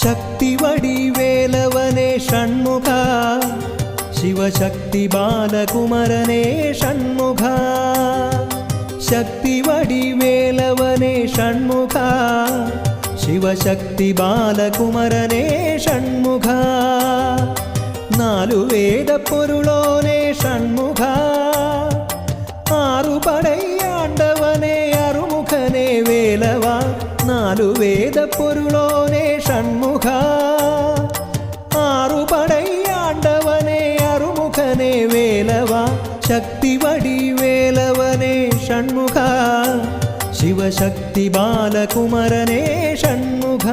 ശക്തി വടിവേലവനേ ഷൺമുഖ ശിവശക്തി ബാലകുമരനേ ഷൺമുഖ ശക്തി വടിവേലവനേ ഷൺമുഖ ശിവശക്തി ബാലകുമരനേ ഷൺമുഖ നാലു വേദപ്പൊരുളോനേ ഷൺമുഖ ആറുപടയാണ്ടവനേ അറുമുഖനേ വേലവ നാലു വേദപ്പൊരുളോനേ ഷൺമുഖ ആറുപടയാണ്ടവനേ അറുമുഖനേ വേലവ ശക്തി വടിവേലവനേ ഷൺമുഖ ശിവശക്തി ബാലകുമരനേ ഷൺമുഖ